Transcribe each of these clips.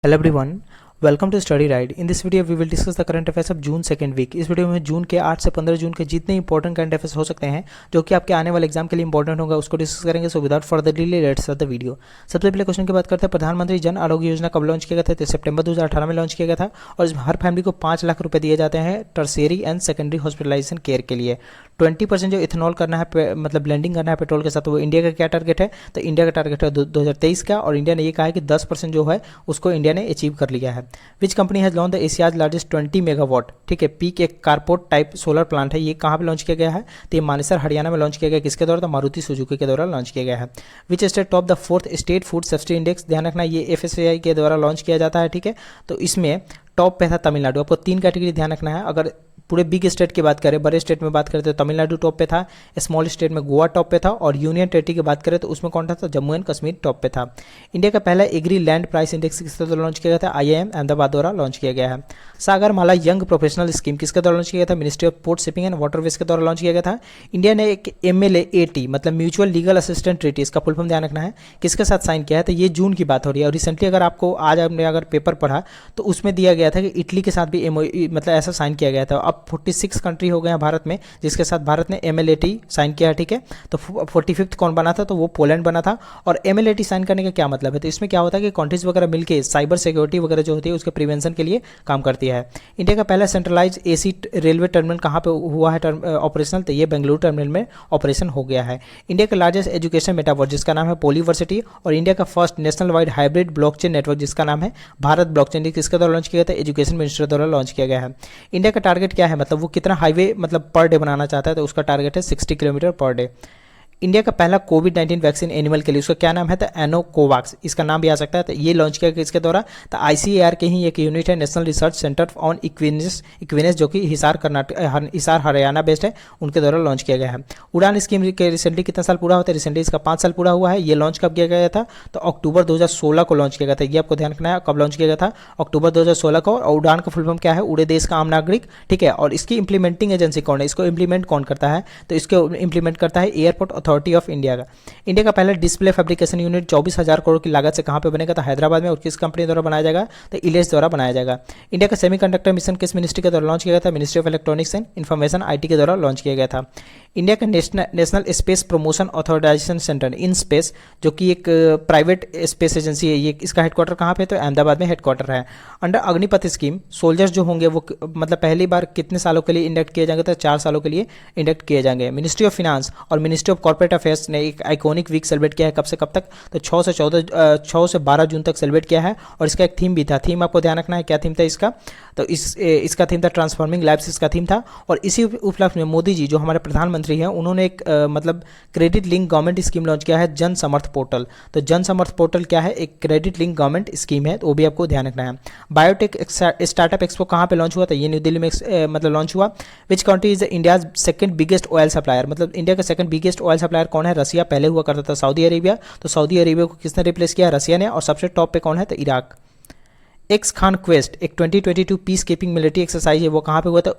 Hello everyone, welcome to Study Ride. In this video we will discuss the current affairs of June second week. इस video में June के 8 से 15 जून के जितने important current affairs हो सकते हैं जो कि आपके आने वाले एग्जाम के लिए इंपॉर्टेंट होगा उसको डिस्कस करेंगे। So without further delay let's start the video. सबसे पहले क्वेश्चन की बात करते हैं, प्रधानमंत्री जन आरोग्य योजना कब लॉन्च किया गया था? तो सितंबर 2018 में लॉन्च किया गया था और इसमें हर फैमिली को 5 लाख रुपए दिए जाते हैं tertiary and secondary hospitalisation care के लिए। 20% जो इथेनॉल करना है, मतलब ब्लेंडिंग करना है पेट्रोल के साथ, वो इंडिया का क्या टारगेट है? तो इंडिया का टारगेट है 2023 का, और इंडिया ने ये कहा है कि 10% जो है उसको इंडिया ने अचीव कर लिया है। Which company has launch the Asia's largest 20 megawatt, ठीक है, पीक एक कारपोर्ट टाइप सोलर प्लांट है। ये कहाँ पे लॉन्च किया गया है? तो ये मानेसर हरियाणा में लॉन्च किया गया। किसके द्वारा? तो मारुति सुजुकी के द्वारा लॉन्च किया गया है। Which state top the 4th state food safety index? ध्यान रखना ये FSSAI के द्वारा लॉन्च किया जाता है, ठीक है। तो इसमें टॉप पे था तमिलनाडु। आपको 3 कैटेगरी ध्यान रखना है। अगर पूरे बिग स्टेट की बात करें, बड़े स्टेट में बात करें तो तमिलनाडु टॉप पे था, स्मॉल स्टेट में गोवा टॉप पे था, और यूनियन टेरिटरी की बात करें तो उसमें कौन था? तो जम्मू एंड कश्मीर टॉप पे था। इंडिया का पहला एग्री लैंड प्राइस इंडेक्स किसके द्वारा लॉन्च किया गया था? IIM अहमदाबाद द्वारा लॉन्च किया गया है। सागर माला यंग प्रोफेशनल स्कीम किसके द्वारा लॉन्च किया गया था? Ministry of port shipping and waterways के द्वारा लॉन्च किया गया था। इंडिया ने एक MLAT मतलब म्यूचुअल लीगल असिस्टेंट ट्रीटी, इसका फुल फॉर्म ध्यान रखना है, किसके साथ साइन किया है? तो ये जून की बात हो रही है। और रिसेंटली अगर आपको आज आपने अगर पेपर पढ़ा तो उसमें दिया गया था कि इटली के साथ भी मतलब ऐसा साइन किया गया था। अब 46 कंट्री हो गए हैं भारत में जिसके साथ भारत ने MLAT साइन किया है, ठीक है। तो 45th कौन बना था? तो वो पोलैंड बना था। और MLAT साइन करने का क्या मतलब है? तो इसमें क्या होता है कि कंट्रीज वगैरह मिलकर साइबर सिक्योरिटी वगैरह जो होती है उसके प्रिवेंशन के लिए काम करती है। इंडिया का पहला सेंट्रलाइज AC रेलवे टर्मिनल कहाँ पे हुआ है ऑपरेशनल? तो ये बेंगलुरु टर्मिनल में ऑपरेशन हो गया है। इंडिया का लार्जेस्ट एजुकेशन मेटावर्स जिसका नाम है पोलीवर्सिटी, और इंडिया का first national wide hybrid blockchain network जिसका नाम है भारत ब्लॉकचेन, किसके द्वारा लॉन्च किया गया था? एजुकेशन मिनिस्टर द्वारा लॉन्च किया गया है। इंडिया का टारगेट क्या है, मतलब वो कितना हाईवे मतलब पर डे बनाना चाहता है? तो उसका टारगेट है 60 किलोमीटर पर डे। इंडिया का पहला कोविड-19 वैक्सीन एनिमल के लिए, उसका क्या नाम है? तो एनोकोवैक्स, इसका नाम भी आ सकता है। तो ये लॉन्च किया गया किसके द्वारा? तो ICAR के ही एक यूनिट है, नेशनल रिसर्च सेंटर ऑन इक्विनेस जो कि हिसार हरियाणा बेस्ड है, उनके द्वारा लॉन्च किया गया है। उड़ान स्कीम के रिसेंटली कितना साल पूरा होता है? रिसेंटली इसका 5 साल पूरा हुआ है। ये लॉन्च कब किया गया था? तो अक्टूबर 2016 को लॉन्च किया गया था। ये आपको ध्यान रखना है कब लॉन्च किया गया था? अक्टूबर 2016 को। और उड़ान का फुल फॉर्म क्या है? उड़े देश का आम नागरिक, ठीक है। और इसकी इंप्लीमेंटिंग एजेंसी कौन है? इसको इंप्लीमेंट कौन करता है? तो इसको इंप्लीमेंट करता है एयरपोर्ट अथॉरिटी ऑफ इंडिया का। इंडिया का पहला डिस्प्ले फैब्रिकेशन यूनिट 24,000 करोड़ की लागत से कहां पे बनेगा? तो हैदराबाद में। और किस कंपनी द्वारा बनाया जाएगा? तो इलेज द्वारा बनाया जाएगा। इंडिया का सेमीकंडक्टर मिशन किस मिनिस्ट्री के द्वारा लॉन्च किया गया था? Ministry of electronics and information IT के द्वारा लॉन्च किया गया था। इंडिया का national space promotion authorisation centre in space जो कि एक प्राइवेट स्पेस एजेंसी है, ये इसका हेडक्वार्टर कहाँ पे? तो अहमदाबाद में हेडक्वार्टर है। अंडर अग्निपथ स्कीम सोल्जर्स जो होंगे वो मतलब पहली बार कितने सालों के लिए इंडक्ट किए जाएंगे? तो 4 सालों के लिए इंडक्ट किए जाएंगे। मिनिस्ट्री ऑफ फिनांस और मिनिस्ट्री ऑफ कॉर्पोरेट अफेयर्स ने एक आइकॉनिक वीक सेलिब्रेट किया है। कब से कब तक? तो 6 से 12 जून तक सेलिब्रेट किया है। और इसका एक थीम भी था। थीम आपको ध्यान रखना है, क्या थीम था इसका? तो इसका थीम था ट्रांसफॉर्मिंग लाइव्स, इसका थीम था। और इसी उपलक्ष्य में मोदी जी जो हमारे प्रधानमंत्री हैं उन्होंने एक मतलब credit link government scheme launch किया है, जन समर्थ पोर्टल। तो जन समर्थ पोर्टल क्या है? एक क्रेडिट लिंक गवर्नमेंट स्कीम है, तो वो भी आपको ध्यान रखना है। बायोटेक स्टार्टअप एक्सपो कहाँ पे लॉन्च हुआ था? ये न्यू दिल्ली में मतलब लॉन्च हुआ। Which country is India's second biggest oil supplier, मतलब इंडिया का सेकंड बिगेस्ट ऑयल सप्लायर कौन है? रसिया पहले हुआ करता था, सऊदी अरेबिया। तो सऊदी अरेबिया को किसने रिप्लेस किया? रसिया ने। और सबसे टॉप पे कौन है? तो इराक। एक्स खान क्वेस्ट एक 2022 पीस कीपिंग मिलिट्री एक्सरसाइज है, वो कहाँ पे हुआ था?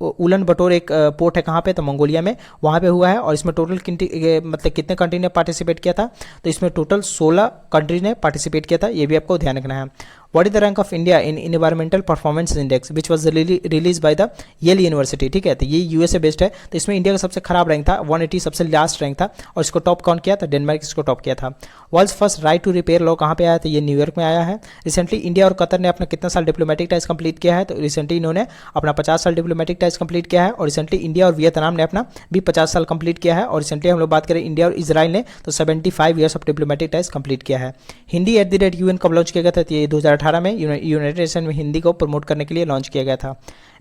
उलन बटोर एक पोर्ट है, कहाँ पे? तो मंगोलिया में, वहाँ पे हुआ है। और इसमें टोटल मतलब कितने कंट्री ने पार्टिसिपेट किया था? तो इसमें टोटल 16 कंट्री ने पार्टिसिपेट किया था, ये भी आपको ध्यान रखना है। What is the rank of India in environmental performance index which was release by the Yale University, ठीक है। तो ये USA बेस्ड है। तो इसमें इंडिया का सबसे खराब रैंक था, 180 सबसे लास्ट रैंक था। और इसको टॉप कौन किया था? डेनमार्क इसको टॉप किया था। World's first right to repair law कहाँ पे आया था? ये न्यूयॉर्क में आया है। रिसेंटली इंडिया और कतर ने अपना कितना साल डिप्लोमेटिक टाइज कंप्लीट किया है? तो रिसेंटली इन्होंने अपना 50 साल डिप्लोमेटिक टाइज कंप्लीट किया है। और रिसेंटली इंडिया और वियतनाम ने अपना भी 50 साल कंप्लीट किया है। और रिसेंटली हम लोग बात करें इंडिया और इजराइल ने तो 75 years of diplomatic ties complete किया है। हिंदी @UN कब लॉन्च किया गया था? तो ये 2018 में यूनाइटेड नेशन में हिंदी को प्रमोट करने के लिए लॉन्च किया गया था।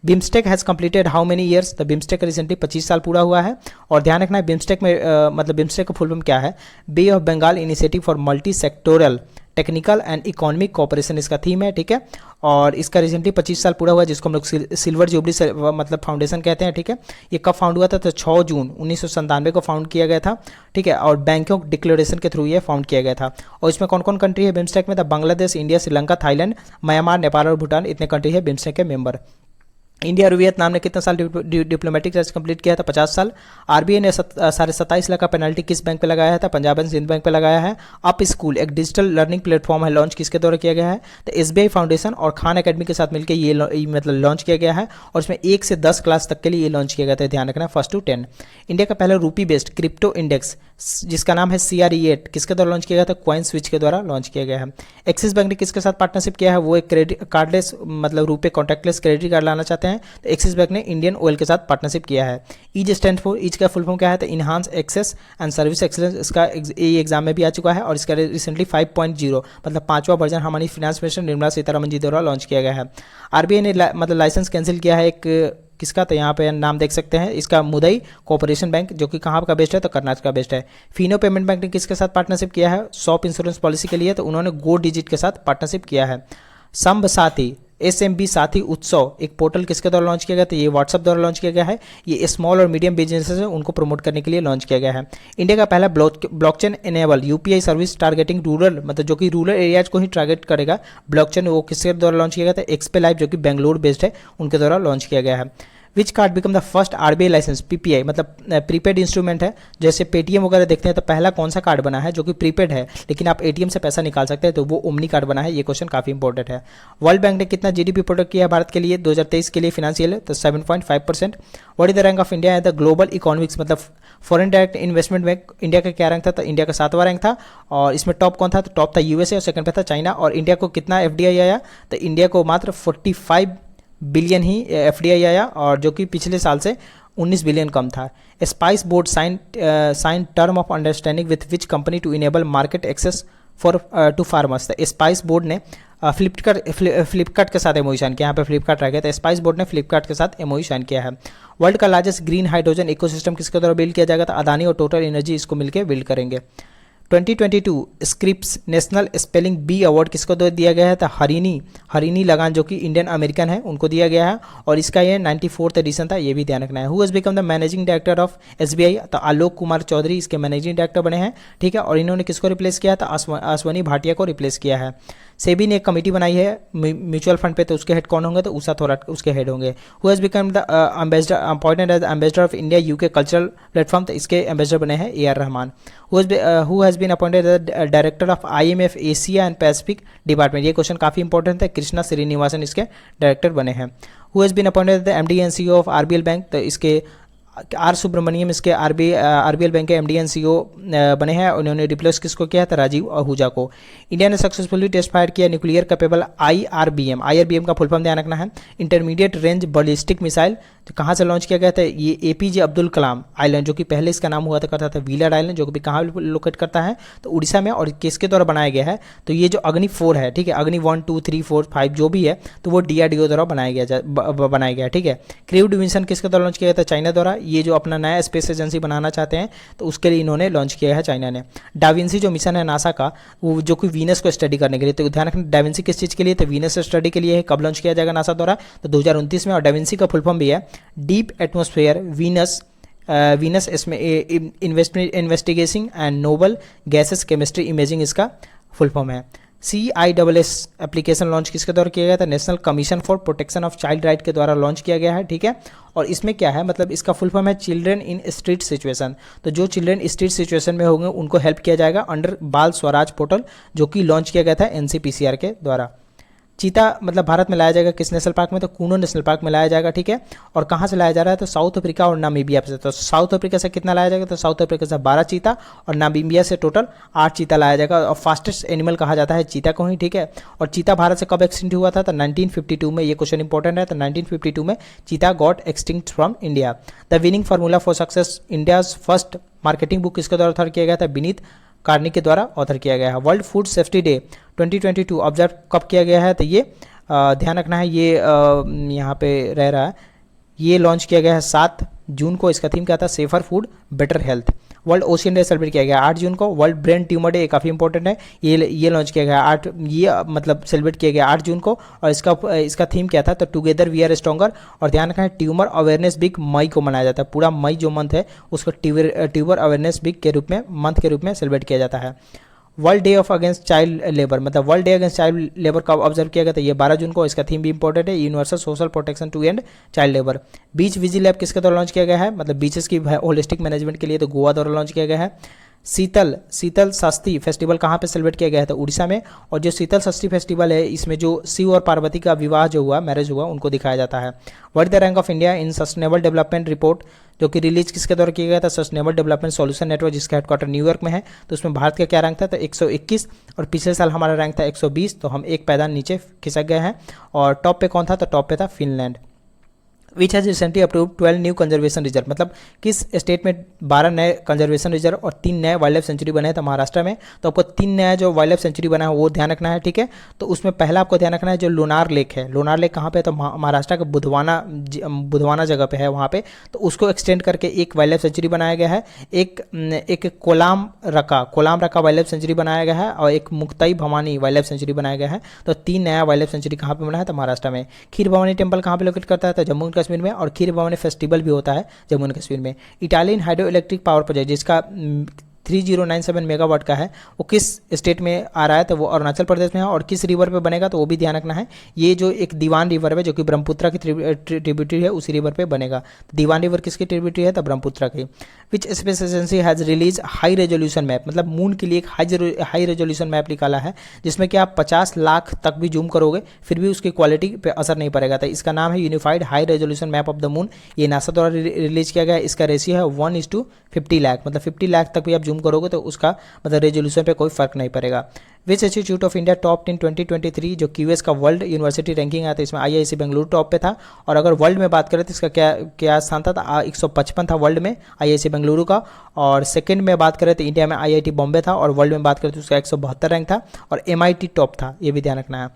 BIMSTEC has completed how many years? The BIMSTEC recently 25 साल पूरा हुआ है। और ध्यान रखना है बिम्स्टेक में मतलब बिम्स्टेक का फुल फॉर्म क्या है? Bay of Bengal initiative for multi sectoral technical and economic cooperation इसका थीम है, ठीक है। और इसका रिसेंटली 25 साल पूरा हुआ है, जिसको हम लोग सिल्वर जुबली मतलब फाउंडेशन कहते हैं, ठीक है। ये कब फाउंड हुआ था? तो 6 जून 1997 को फाउंड किया गया था, ठीक है। और बैंकॉक डिक्लेरेशन के थ्रू ये फाउंड किया गया था। और इसमें कौन कौन कंट्री है बिम्स्टेक में? तो Bangladesh, India, Sri Lanka, Thailand, Myanmar, Nepal और भूटान, इतने कंट्री है बिम्स्टेक के मेंबर। इंडिया और वियतनाम ने कितना साल डिप्लोमेटिक चार्ज कंप्लीट किया था? 50 साल। आरबीआई ने 27.5 लाख का पेनल्टी किस बैंक पे लगाया था? पंजाब एंड सिंध बैंक पे लगाया है। अप स्कूल एक डिजिटल लर्निंग प्लेटफॉर्म है, लॉन्च किसके द्वारा किया गया है? तो एसबीआई फाउंडेशन और खान एकेडमी के साथ मिलकर ये मतलब लॉन्च किया गया है, और इसमें 1 से 10 क्लास तक के लिए ये लॉन्च किया गया था, ध्यान रखना, 1 to 10। इंडिया का पहला रूपी बेस्ड क्रिप्टो इंडेक्स जिसका नाम है CRE8 किसके द्वारा लॉन्च किया गया था? कॉइन स्विच के द्वारा लॉन्च किया गया है। एक्सिस बैंक ने किसके साथ पार्टनरशिप किया है? वो एक क्रेडिट कार्डलेस मतलब रुपए कॉन्टैक्टलेस क्रेडिट कार्ड लाना चाहते हैं, तो एक्सिस बैंक ने इंडियन ऑयल के साथ पार्टनरशिप किया है। ईज स्टैंड फॉर, ईज का फुल फॉर्म क्या है? तो enhance access and service excellence, इसका ये एग्जाम में भी आ चुका है, और इसका रिसेंटली 5.0 मतलब 5वां वर्जन हमारी फिनांस मिनिस्टर निर्मला सीतारमण जी द्वारा लॉन्च किया गया है। आरबीआई ने मतलब लाइसेंस कैंसिल किया है एक किसका? तो यहाँ पे नाम देख सकते हैं इसका, मुदई कोऑपरेशन बैंक, जो कि कहाँ का बेस्ड है? तो कर्नाटक का बेस्ड है। फिनो पेमेंट बैंक ने किसके साथ पार्टनरशिप किया है? शॉप इंश्योरेंस पॉलिसी के लिए, तो उन्होंने गो डिजिट के साथ पार्टनरशिप किया है। संभ साथी SMB साथी उत्सव एक पोर्टल किसके द्वारा लॉन्च किया गया? तो ये व्हाट्सएप द्वारा लॉन्च किया गया है। ये स्मॉल और मीडियम बिजनेसेस है उनको प्रमोट करने के लिए लॉन्च किया गया है। इंडिया का पहला blockchain enable UPI service targeting rural, मतलब जो कि रूरल एरियाज को ही टारगेट करेगा ब्लॉकचेन, वो किसके द्वारा लॉन्च किया गया था? एक्सपे लाइफ जो कि बेंगलुरु बेस्ड है, उनके द्वारा लॉन्च किया गया है। Which card become the first RBI licence PPI मतलब प्रीपेड इंस्ट्रूमेंट है, जैसे पेटीएम वगैरह देखते हैं तो पहला कौन सा कार्ड बना है जो कि प्रीपेड है लेकिन आप ATM से पैसा निकाल सकते हैं? तो वो ओमनी कार्ड बना है। ये क्वेश्चन काफी इंपॉर्टेंट है। वर्ल्ड बैंक ने कितना GDP प्रोडक्ट किया है भारत के लिए 2023 के लिए फिनेंशियल? तो 7.5%। What is the rank of India the global economics मतलब फॉरेन डायरेक्ट इन्वेस्टमेंट में इंडिया का क्या रैंक था? तो इंडिया का 7वां रैंक था, और इसमें टॉप कौन था? तो टॉप था USA और सेकंड पे था चाइना। और इंडिया को कितना FDI आया? तो इंडिया को मात्र 45 बिलियन ही FDI आया, और जो कि पिछले साल से 19 बिलियन कम था। Spice board sign term of understanding with which company to enable market access for to farmers? Spice board ने फ्लिपकार्ट के साथ एमओयू साइन किया। यहाँ पे फ्लिपकार्ट रह गया, तो स्पाइस बोर्ड ने फ्लिपकार्ट के साथ एमओयू साइन किया है। वर्ल्ड का लार्जेस्ट ग्रीन हाइड्रोजन इकोसिस्टम किसके द्वारा बिल्ड किया जाएगा? तो अदानी और टोटल एनर्जी इसको मिलकर बिल्ड करेंगे। 2022 Scripps National Spelling Bee award किसको दिया गया है? तो हरिनी लगान जो कि इंडियन अमेरिकन है उनको दिया गया है, और इसका ये 94th एडिशन था, ये भी ध्यान रखना है। Who has become the managing director of SBI? तो आलोक कुमार चौधरी इसके मैनेजिंग डायरेक्टर बने हैं, ठीक है। और इन्होंने किसको रिप्लेस किया था? अश्वनी भाटिया को रिप्लेस किया है। सेबी ने एक कमेटी बनाई है म्यूचुअल फंड पे, तो उसके हेड कौन होंगे? तो उषा थोराट उसके हेड होंगे। Who has become the ambassador appointed as ambassador of India UK cultural platform? तो इसके एम्बेसडर बने हैं AR Rahman. Who has been appointed as director of IMF Asia and Pacific department? ये क्वेश्चन काफी इंपॉर्टेंट है। कृष्णा श्रीनिवासन इसके डायरेक्टर बने हैं। Who has been appointed as the MD and CEO ऑफ RBL बैंक? तो इसके R सुब्रमण्यम इसके RBL बैंक के MD and CEO बने हैं। उन्होंने रिप्लेस किसको किया था? राजीव आहूजा को। इंडिया ने सक्सेसफुली टेस्ट फायर किया न्यूक्लियर कैपेबल IRBM का फुल फॉर्म ध्यान रखना है, इंटरमीडिएट रेंज बैलिस्टिक मिसाइल। तो कहाँ से लॉन्च किया गया था? ये APJ अब्दुल कलाम आइलैंड, जो कि पहले इसका नाम हुआ करता था व्हीलर आइलैंड, जो कि कहाँ लोकेट करता है? तो उड़ीसा में। और किसके द्वारा बनाया गया है? तो ये जो अग्नि 4 है, ठीक है, अग्नि 1 2 3 4 5 जो भी है, तो वो DRDO द्वारा बनाया गया, ठीक है। क्रू डिवीजन किसके द्वारा लॉन्च किया गया था? चाइना द्वारा। ये जो अपना नया स्पेस एजेंसी बनाना चाहते हैं तो उसके लिए इन्होंने लॉन्च किया है चाइना ने। डाविंसी जो मिशन है नासा का, वो जो कि वीनस को स्टडी करने के लिए, तो ध्यान रखना डाविंसी किस चीज़ के लिए? तो वीनस स्टडी के लिए है। कब लॉन्च किया जाएगा नासा द्वारा? तो 2029 में। और डाविंसी का फुल फॉर्म भी है डीप एटमॉस्फेयर वीनस इसमें investigation and noble gases chemistry imaging इसका फुल फॉर्म है। CISS एप्लीकेशन लॉन्च किसके द्वारा किया गया था? National commission for protection of child right के द्वारा लॉन्च किया गया है, ठीक है। और इसमें क्या है, मतलब इसका फुल फॉर्म है चिल्ड्रन इन स्ट्रीट सिचुएशन। तो जो चिल्ड्रन स्ट्रीट सिचुएशन में होंगे उनको हेल्प किया जाएगा अंडर बाल स्वराज पोर्टल, जो कि लॉन्च किया गया था NCPCR के द्वारा। चीता मतलब भारत में लाया जाएगा किस नेशनल पार्क में? तो कूनो नेशनल पार्क में लाया जाएगा, ठीक है। और कहाँ से लाया जा रहा है? तो साउथ अफ्रीका और नामीबिया से। तो साउथ अफ्रीका से कितना लाया जाएगा? तो साउथ अफ्रीका से 12 चीता, और नामीबिया से टोटल 8 चीता लाया जाएगा। और फास्टेस्ट एनिमल कहा जाता है चीता को ही, ठीक है। और चीता भारत से कब एक्सटिंक्ट हुआ था? तो 1952 में। ये क्वेश्चन इंपॉर्टेंट है। तो 1952 में चीता got extinct from India. The winning formula for success India's first marketing book किसके द्वारा ऑथर किया गया था? विनीत कार्नी के द्वारा ऑथर किया गया है। World food safety day 2022 observe कब किया गया है? तो ये ध्यान रखना है, ये यहाँ पे रह रहा है, ये लॉन्च किया गया है 7 जून को। इसका थीम क्या था? Safer food better health. World ocean day celebrate किया गया 8 जून को। वर्ल्ड ब्रेन ट्यूमर डे काफ़ी इंपॉर्टेंट है, ये लॉन्च किया गया 8, ये मतलब सेलिब्रेट किया गया 8 जून को। और इसका थीम क्या था? तो टुगेदर वी आर स्ट्रॉन्गर। और ध्यान रखना है ट्यूमर अवेयरनेस वीक मई को मनाया जाता है। पूरा मई जो मंथ है उसको ट्यूमर अवेयरनेस वीक के रूप में, मंथ के रूप में सेलिब्रेट किया जाता है। World day of against child labour, मतलब world day against child labour कब ऑब्जर्व किया गया था, ये 12 जून को। इसका थीम भी इंपॉर्टेंट है, universal social protection to end child labour. बीच विजी लैब किसके द्वारा लॉन्च किया गया है, मतलब बीचेस की होलिस्टिक मैनेजमेंट के लिए तो गोवा द्वारा लॉन्च किया गया है। शीतल षष्ठी फेस्टिवल कहाँ पे सेलिब्रेट किया गया है, तो उड़ीसा में। और जो शीतल षष्ठी फेस्टिवल है, इसमें जो शिव और पार्वती का विवाह जो हुआ, मैरिज हुआ, उनको दिखाया जाता है। What the rank of India in sustainable development report, जो कि रिलीज किसके द्वारा किया गया था, सस्टेनेबल डेवलपमेंट सॉल्यूशन नेटवर्क, जिसका हेडक्वार्टर न्यूयॉर्क में है। तो उसमें भारत का क्या रैंक था, तो 121, और पिछले साल हमारा रैंक था 120, तो हम एक पैदान नीचे खिसक गए हैं। और टॉप पे कौन था, तो टॉप पे था Finland. Which has recently approve 12 new conservation reserve, मतलब किस स्टेट में 12 नए कंजर्वेशन रिजर्व और 3 नए वाइल्ड लाइफ सेंचुरी बने हैं, तो महाराष्ट्र में। तो आपको 3 नया जो वाइल्ड लाइफ सेंचुरी बना है वो ध्यान रखना है, ठीक है। तो उसमें पहला आपको ध्यान रखना है जो लोनार लेक है। लोनार लेक कहाँ पे है, तो महाराष्ट्र के बुधवाना जगह पे है वहाँ पे। तो उसको एक्सटेंड करके एक वाइल्ड लाइफ सेंचुरी बनाया गया है। एक कोलाम रका वाइल्ड लाइफ सेंचुरी बनाया गया है, और एक Muktai Bhavani wild life sanctuary बनाया गया है। तो 3 नया वाइल्ड लाइफ सेंचुरी कहाँ पे बना है, तो महाराष्ट्र में। खीर भवानी टेम्पल कहाँ पे लोकेट करता है, तो जम्मू कश्मीर में। और खीर भवानी फेस्टिवल भी होता है जम्मू एंड कश्मीर में। Italian hydro electric power project, जिसका 3097 मेगावाट का है, वो किस स्टेट में आ रहा है, तो वो अरुणाचल प्रदेश में है। और किस रिवर पे बनेगा, तो वो भी ध्यान रखना है। ये जो एक दीवान रिवर है, जो कि ब्रह्मपुत्र की ट्रिब्यूटरी है, उसी रिवर पे बनेगा। दीवान रिवर किसकी ट्रिब्यूटरी है, तो ब्रह्मपुत्र की। Which space agency has release high resolution map, मतलब मून के लिए एक हाई रेजोल्यूशन मैप निकाला है, जिसमें कि आप 50 लाख तक भी जूम करोगे फिर भी उसकी क्वालिटी पे असर नहीं पड़ेगा। तो इसका नाम है unified high resolution map of the moon. ये नासा द्वारा रिलीज किया गया है। इसका रेशियो है 1:50 लाख, मतलब 50 लाख तक भी आप जूम करोगे तो उसका मतलब रेजोल्यूशन पे कोई फर्क नहीं पड़ेगा। Which institute of India top in 2023, जो क्यूएस का वर्ल्ड यूनिवर्सिटी रैंकिंग आया था, इसमें आईआईसी बेंगलुरु टॉप पे था। और अगर वर्ल्ड में बात करें तो इसका क्या स्थान था, 155 था वर्ल्ड में आईआईसी बेंगलुरु का। और सेकंड में बात करें तो इंडिया में आईआईटी बॉम्बे था, और वर्ल्ड में बात करें तो उसका 172 रैंक था। और एमआईटी टॉप था, ये भी ध्यान रखना है।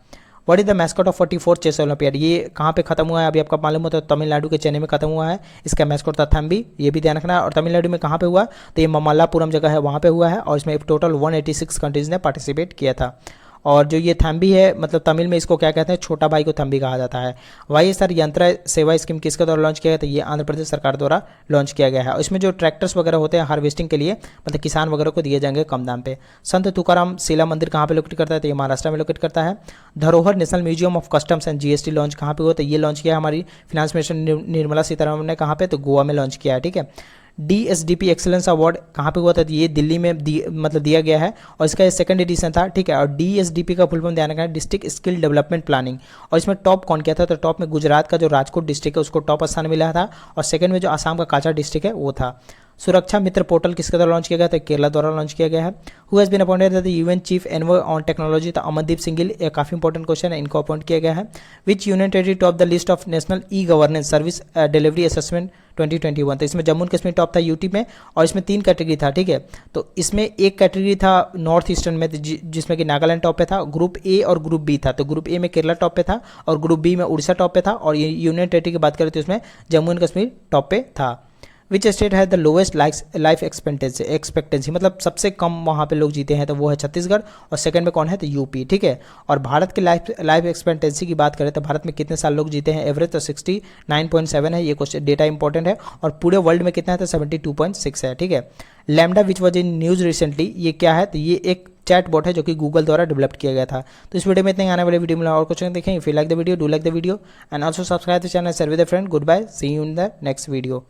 What is the mascot of 44 chess olympiad, ये कहाँ पे खत्म हुआ है, अभी आपका मालूम होता है, तो तमिलनाडु के चेन्नई में खत्म हुआ है। इसका मैस्कॉट था थम्बी, ये भी ध्यान रखना है। और तमिलनाडु में कहाँ पे हुआ, तो ये ममल्लापुरम जगह है, वहाँ पे हुआ है। और इसमें टोटल 186 कंट्रीज ने पार्टिसिपेट किया था। और जो ये थम्बी है, मतलब तमिल में इसको क्या कहते हैं, छोटा भाई को थम्बी कहा जाता है। वाईएसआर यंत्र सेवा स्कीम किसके द्वारा लॉन्च किया गया, तो ये आंध्र प्रदेश सरकार द्वारा लॉन्च किया गया है। और इसमें जो ट्रैक्टर्स वगैरह होते हैं हार्वेस्टिंग के लिए, मतलब किसान वगैरह को दिए जाएंगे कम दाम पे। संत तुकाराम शिला मंदिर कहाँ पे लोकेट करता है, तो ये महाराष्ट्र में लोकेट करता है। धरोहर national museum of customs and GST launch कहाँ पे हुआ, तो ये लॉन्च किया हमारी फिनांस मिनिस्टर निर्मला सीतारमण ने, कहाँ पे, तो गोवा में लॉन्च किया है, ठीक है। डीएसडीपी एक्सेलेंस अवार्ड कहाँ पे हुआ था, ये दिल्ली में मतलब दिया गया है, और इसका ये सेकंड एडिशन था, ठीक है। और डीएसडीपी का फुल फॉर्म ध्यान रखना है, डिस्ट्रिक्ट स्किल डेवलपमेंट प्लानिंग। और इसमें टॉप कौन किया था, तो टॉप में गुजरात का जो राजकोट डिस्ट्रिक्ट है उसको टॉप स्थान मिला था। और सेकंड में जो आसाम का काचा डिस्ट्रिक्ट है वो था। सुरक्षा मित्र पोर्टल किसके द्वारा लॉन्च किया गया था, केरला द्वारा लॉन्च किया गया है। Who has been appointed the UN chief envoy on technology, तो अमनदीप सिंह गिल, ये काफी इंपॉर्टेंट क्वेश्चन है, इनको अपॉइंट किया गया है। विच union territory top the list of national e governance service delivery assessment 2021, तो इसमें जम्मू एंड कश्मीर टॉप था यूटी में। और इसमें 3 कैटेगरी था, ठीक है। तो इसमें एक कैटेगरी था नॉर्थ ईस्टर्न में, जिसमें कि नागालैंड टॉप पे था। ग्रुप ए और ग्रुप बी था, तो ग्रुप ए में केरला टॉप पे था, और ग्रुप बी में उड़ीसा टॉप पे था। और यूनियन टेरिटरी की बात करें तो इसमें जम्मू एंड कश्मीर टॉप पे था। विच स्टेट है द लोवेस्ट लाइफ एक्सपेक्टेंसी, मतलब सबसे कम वहाँ पे लोग जीते हैं, तो वो है छत्तीसगढ़। और सेकंड में कौन है, तो यूपी, ठीक है। और भारत के लाइफ एक्सपेक्टेंसी की बात करें तो भारत में कितने साल लोग जीते हैं एवरेज, तो 69.7 है, ये क्वेश्चन डेटा इंपॉर्टेंट है। और पूरे वर्ल्ड में कितना है, तो 72.6 है, ठीक है। Lambda which was in news recently, ये क्या है, तो ये एक चैट बोट है जो कि गूगल द्वारा डेवलप किया गया था। तो इस वीडियो में इतने ही, आने वाले वीडियो में और कुछ देखें। If you like the video, do like the video and also subscribe the channel, share with a friend. Goodbye, see you in the next video.